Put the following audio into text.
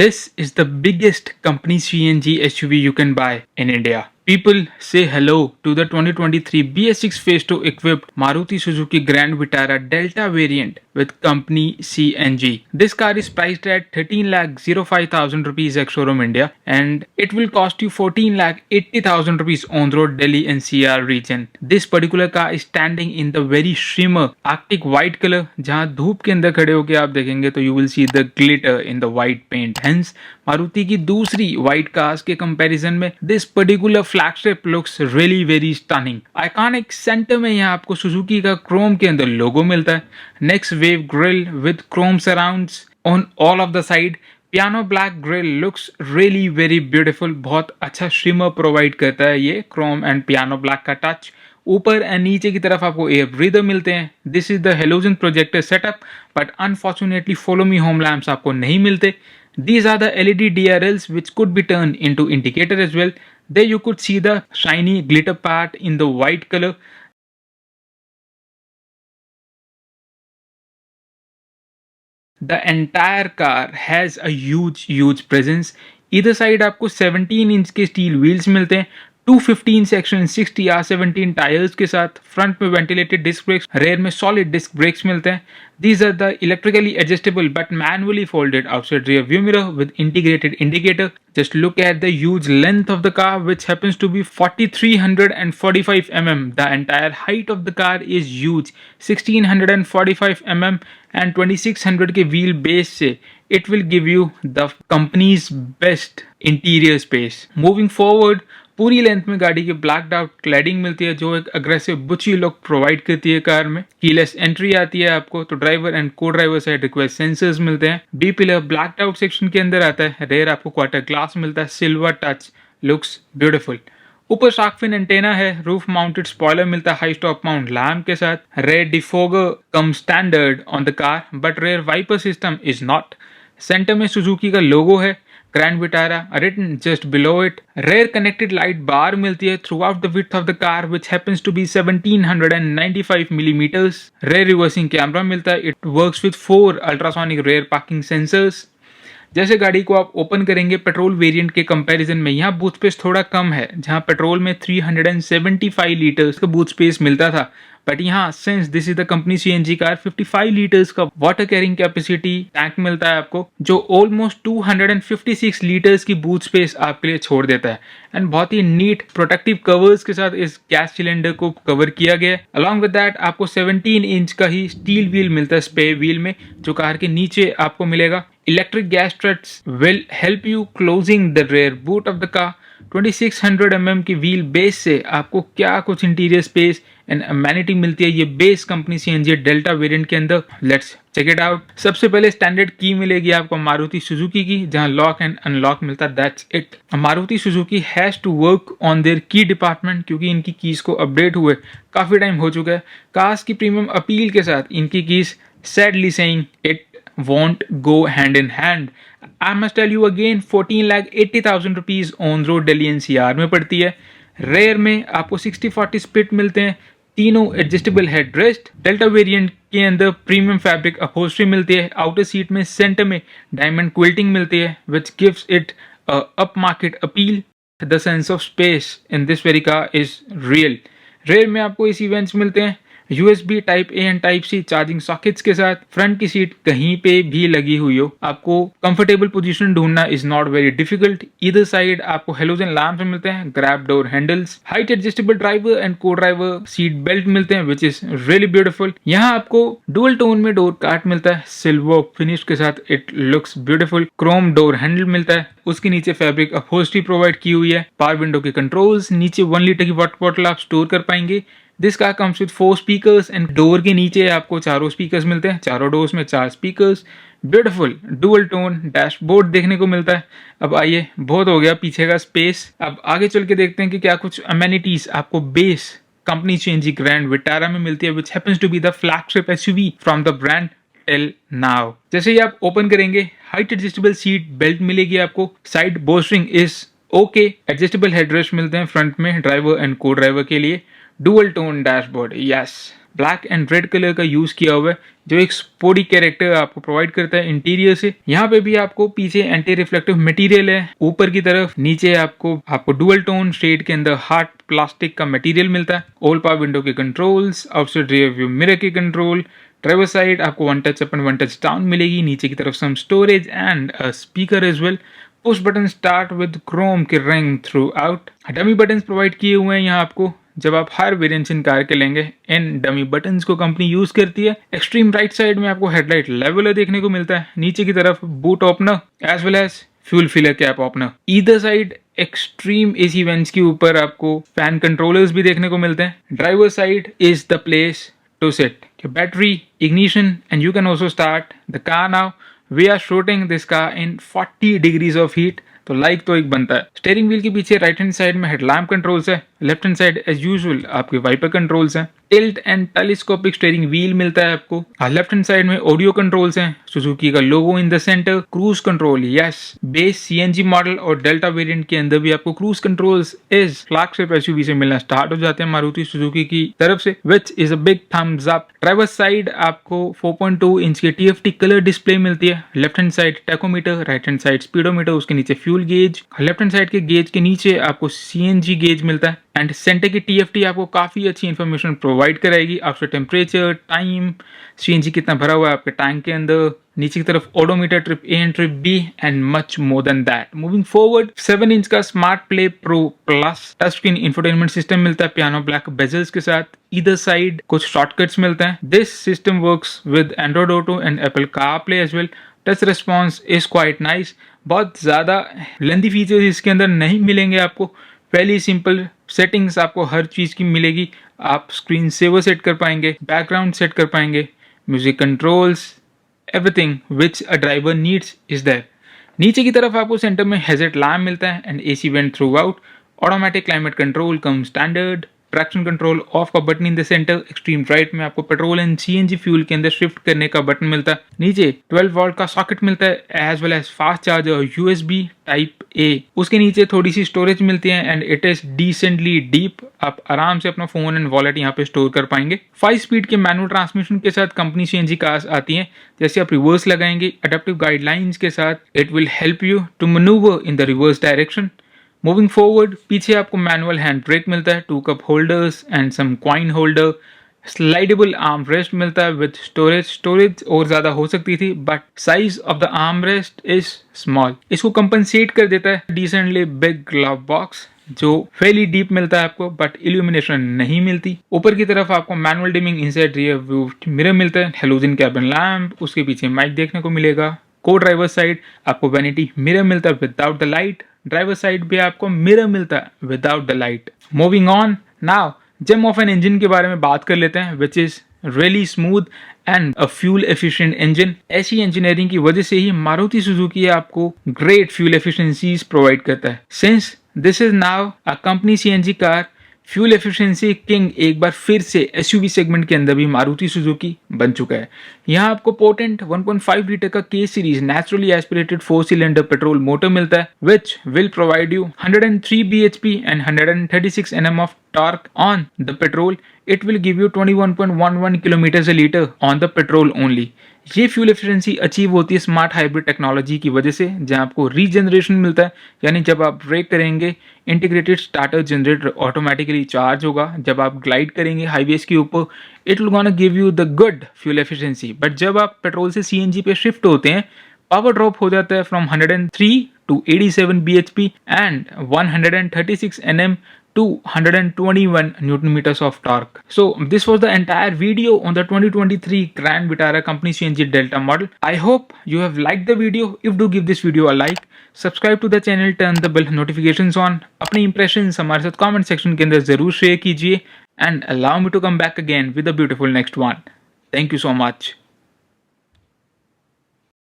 This is the biggest company CNG SUV you can buy in India. People say hello to the 2023 BS6 Phase 2 equipped Maruti Suzuki Grand Vitara Delta variant with company CNG. This car is priced at 13,05,000 rupees ex-showroom India and it will cost you 14,80,000 rupees on road Delhi NCR region. This particular car is standing in the very shimmer Arctic white color. जहां धूप के अंदर खड़े होकर आप देखेंगे तो you will see the glitter in the white paint. Hence Maruti की दूसरी white cars के comparison में this particular flagship looks really very stunning. Iconic center में यहाँ आपको सुजुकी का क्रोम के अंदर लोगो मिलता है. Next wave grill with chrome surrounds on all of the side. Piano black grill looks really very beautiful. बहुत अच्छा शिमर प्रोवाइड करता है ये क्रोम एंड पियानो ब्लैक का टच. ऊपर एंड नीचे की तरफ आपको एयर ब्रीदर मिलते हैं. This is the halogen projector setup but unfortunately follow me home lamps आपको नहीं मिलते. These are the LED DRLs which could be turned into indicator as well. There you could see the shiny glitter part in the white color. The entire car has a huge presence. Either side आपको 17 inch के steel wheels मिलते हैं. 215 section 60 R17 tyres के साथ. Front में ventilated disc brakes, rare में solid disc brakes मिलते हैं. These are the electrically adjustable but manually folded outside rear view mirror with integrated indicator. Just look at the huge length of the car which happens to be 4345 mm. The entire height of the car is huge, 1645 mm and 2600 के wheel base से it will give you the company's best interior space. Moving forward, पूरी length में गाड़ी की blacked out cladding मिलती है जो एक अग्रेसिव बुची लुक प्रोवाइड करती है कार में. कीलेस एंट्री आती है आपको तो driver and co driver side request sensors मिलते हैं. B pillar blacked out section के अंदर आता है. रेयर आपको क्वार्टर ग्लास मिलता है. Silver touch looks beautiful. ऊपर शार्क फिन एंटेना है. रूफ माउंटेड स्पॉइलर मिलता है हाई स्टॉप माउंट लैम्प के साथ. Rear defogger come standard on the car but rear wiper system is not. Centre में सुजुकी का लोगो है. Grand Vitara written just below it. Rear connected light bar मिलती है throughout the width of the car which happens to be 1795 millimeters. Rear reversing camera मिलता है. It works with 4 ultrasonic rear parking sensors. जैसे गाड़ी को आप open करेंगे petrol variant के कंपैरिजन में यहाँ बूथ स्पेस थोड़ा कम है. जहाँ पेट्रोल में 375 लीटर्स का बूथ स्पेस मिलता था बट यहाँ since this is the company CNG car 55 litres का वाटर कैरिंग कैपेसिटी टैंक मिलता है आपको जो ऑलमोस्ट 256 लीटर्स की बूथ स्पेस आपके लिए छोड़ देता है. एंड बहुत ही नीट प्रोटेक्टिव कवर्स के साथ इस गैस सिलेंडर को कवर किया गया है. अलॉन्ग विद दैट आपको 17 इंच का ही स्टील व्हील मिलता है स्पेयर व्हील में जो कार के नीचे आपको मिलेगा. Electric gas struts will help you closing the rear boot of the car. 2600 mm की व्हील बेस से आपको क्या कुछ इंटीरियर स्पेस एंड अमेनिटी मिलती है ये base company CNG Delta variant के अंदर. Let's check it out. सबसे पहले स्टैंडर्ड की मिलेगी आपको मारुति सुजुकी की जहां लॉक एंड अनलॉक मिलता है. That's it. Maruti Suzuki has to work on their key department क्योंकि इनकी कीज को अपडेट हुए काफी टाइम हो चुका है. कार्स की प्रीमियम अपील के साथ इनकी keys sadly saying it won't go hand in hand. I must tell you again 14,80,000 rupees on road Delhi NCR में पड़ती है. रेयर में आपको 60-40 स्प्लिट मिलते हैं. तीनों एडजस्टेबल हेडरेस्ट. डेल्टा वेरिएंट के अंदर प्रीमियम फैब्रिक अपहोल्स्ट्री मिलती है. आउटर सीट में सेंटर में डायमंड क्विल्टिंग मिलती है which gives it a up market appeal. The sense of space in this very car is real. Rear में आपको इसी इवेंट्स मिलते हैं. USB type A and type C charging sockets के साथ. Front की seat कहीं पे भी लगी हुई हो आपको कंफर्टेबल पोजीशन ढूंढना इज नॉट वेरी डिफिकल्ट. इधर साइड आपको हेलोजन लैंप्स मिलते हैं. Grab door handles. Height adjustable driver and co driver seat belt मिलते हैं विच इज रियली ब्यूटीफुल. यहाँ आपको डुअल टोन में डोर कार्ट मिलता है सिल्वर फिनिश के साथ. It looks beautiful. Chrome door handle मिलता है. उसके नीचे फैब्रिक अपहोल्स्ट्री प्रोवाइड की हुई है. पावर विंडो के कंट्रोल्स. नीचे 1 लीटर की वाटर बॉटल आप स्टोर कर पाएंगे. This car comes with 4 speakers and door के नीचे आपको चारों स्पीकर्स मिलते हैं. चारों डोर्स में 4 speakers. Beautiful dual tone dashboard देखने को मिलता है. अब आइए बहुत हो गया पीछे का स्पेस. अब आगे चल के देखते हैं कि क्या कुछ अमेनिटीज आपको base company CNG Grand Vitara में मिलती है which happens to be the flagship SUV from the brand till now. जैसे ही आप ओपन करेंगे हाइट एडजस्टेबल सीट बेल्ट मिलेगी आपको. Side bolstering is okay. Adjustable headrest मिलते हैं फ्रंट में ड्राइवर एंड को ड्राइवर के लिए. Dual tone dashboard. Yes black and red colour का यूज किया हुआ है जो एक स्पोर्टी कैरेक्टर आपको प्रोवाइड करता है इंटीरियर से। यहाँ पे भी आपको पीछे एंटी रिफ्लेक्टिव मटेरियल है, ऊपर की तरफ नीचे आपको डुअल टोन शेड के अंदर हार्ड प्लास्टिक का मटेरियल मिलता है। ऑल पावर विंडो के controls, outside rear view mirror के कंट्रोल, ड्राइवर साइड आपको one touch up and one touch down मिलेगी, नीचे की तरफ some storage and speaker as well. Push button start with chrome के ring throughout. Dummy button provide किए हुए हैं यहाँ आपको जब आप हर वेरिएंट इन कार के लेंगे। इन डमी बटन्स को कंपनी यूज करती है। एक्सट्रीम राइट साइड में आपको हेडलाइट लेवलर देखने को मिलता है, नीचे की तरफ boot opener as well as fuel filler cap opener. Either side extreme AC vents के ऊपर आपको फैन कंट्रोलर्स भी देखने को मिलते हैं। Driver side is the place to sit. Battery, ignition, and you can also start the car now. We are shooting this car in 40 degrees of heat, तो like तो एक बनता है। स्टेयरिंग व्हील के पीछे राइट हैंड साइड में headlamp controls है, left hand side as usual आपके वाइपर कंट्रोल्स हैं। Tilt and telescopic steering wheel मिलता है आपको। लेफ्ट हैंड साइड में ऑडियो कंट्रोल्स हैं, सुजुकी का logo in the centre. Cruise control, yes, base CNG model और डेल्टा वेरिएंट के अंदर भी आपको क्रूज कंट्रोल्स इस फ्लैगशिप एसयूवी से मिलना स्टार्ट हो जाते हैं मारुति सुजुकी की तरफ से, which is a big thumbs up. Driver side आपको 4.2 इंच की टीएफटी कलर डिस्प्ले मिलती है। Left hand side tachometer, right hand side speedometer, उसके नीचे fuel gauge. Left hand side के गेज के नीचे आपको सीएनजी गेज मिलता है। एंड सेंटर की टीएफटी आपको काफी अच्छी इंफॉर्मेशन प्रोवाइड कराएगी, आपसे टेम्परेचर, टाइम, सीएनजी कितना भरा हुआ है आपके टैंक के अंदर, नीचे की तरफ odometer, trip A and trip B and much more than that. Moving forward, 7 inch का smart play pro plus touch screen infotainment system मिलता है पियानो ब्लैक बेजल्स के साथ। ईदर साइड कुछ शॉर्टकट्स मिलते हैं। This system works with Android auto and Apple CarPlay as well. Touch response is quite nice. बहुत ज्यादा लेंथी फीचर्स इसके अंदर नहीं मिलेंगे आपको, पहली सिंपल सेटिंग्स आपको हर चीज की मिलेगी। आप स्क्रीन सेवर सेट कर पाएंगे, बैकग्राउंड सेट कर पाएंगे, music controls, everything which a driver needs is there. नीचे की तरफ आपको सेंटर में हेडलाइट लैम्प मिलता है and AC vent throughout. Automatic climate control cum standard. Traction control off का button in the centre. Extreme right में आपको पेट्रोल एंड सीएनजी फ्यूल के अंदर शिफ्ट करने का बटन मिलता है। नीचे 12 वोल्ट का सॉकेट मिलता है as well as fast charger USB type A. उसके नीचे थोड़ी सी स्टोरेज मिलती है and it is decently deep. आप आराम से अपना फोन एंड वॉलेट यहाँ पे स्टोर कर पाएंगे। 5 स्पीड के मैनुअल ट्रांसमिशन के साथ कंपनी सीएनजी कार्स आती हैं। जैसे आप रिवर्स लगाएंगे, अडेप्टिव गाइडलाइंस के साथ it will help you to manoeuvre in the reverse direction. Moving forward, पीछे आपको मैनुअल हैंड ब्रेक मिलता है, 2 cup holders and some coin holder. Slidable arm rest मिलता है विद स्टोरेज और ज्यादा हो सकती थी but size of the arm rest is small. इसको कंपनसेट कर देता है डिसेंटली बिग ग्लव बॉक्स जो फेली डीप मिलता है आपको बट इल्यूमिनेशन नहीं मिलती। ऊपर की तरफ आपको manual dimming inside rear view mirror मिलता है, हेलोजन कैबिन लैम्प, उसके पीछे माइक देखने को मिलेगा। को ड्राइवर साइड आपको वैनिटी मिरर मिलता है without the light. Driver side भी आपको मिरर मिलता है without the light. Moving on, now gem of an engine के बारे में बात कर लेते हैं which is really smooth and a fuel efficient engine. ऐसी इंजीनियरिंग की वजह से ही मारुति सुजुकी आपको ग्रेट फ्यूल एफिशिएंसीज प्रोवाइड करता है। Since this is now a company CNG car, fuel efficiency king एक बार फिर से एसयूवी सेगमेंट के अंदर भी मारुति सुजुकी बन चुका है। यहाँ आपको पोटेंट 1.5 लीटर का के series naturally aspirated 4 cylinder petrol motor मिलता है which will provide you 103 bhp and 136 Nm of torque on the petrol. It will give you 21.11 kilometre a litre on the petrol only. ये fuel efficiency achieve होती है smart hybrid technology की वजह से, जहां आपको रीजनरेशन मिलता है, यानी जब आप ब्रेक करेंगे integrated starter generator automatically charge होगा। जब आप ग्लाइड करेंगे हाईवेज के ऊपर it will gonna give you the good fuel efficiency. But जब आप पेट्रोल से सीएनजी पे शिफ्ट होते हैं पावर ड्रॉप हो जाता है from 103 to 87 bhp and 136 Nm to 121 Newton meters of torque. So this was the entire video on the 2023 Grand Vitara Company CNG Delta model. I hope you have liked the video. If do give this video a like, subscribe to the channel, turn the bell notifications on. अपने impressions हमारे साथ comment section के अंदर जरूर share कीजिए and allow me to come back again with a beautiful next one. Thank you so much.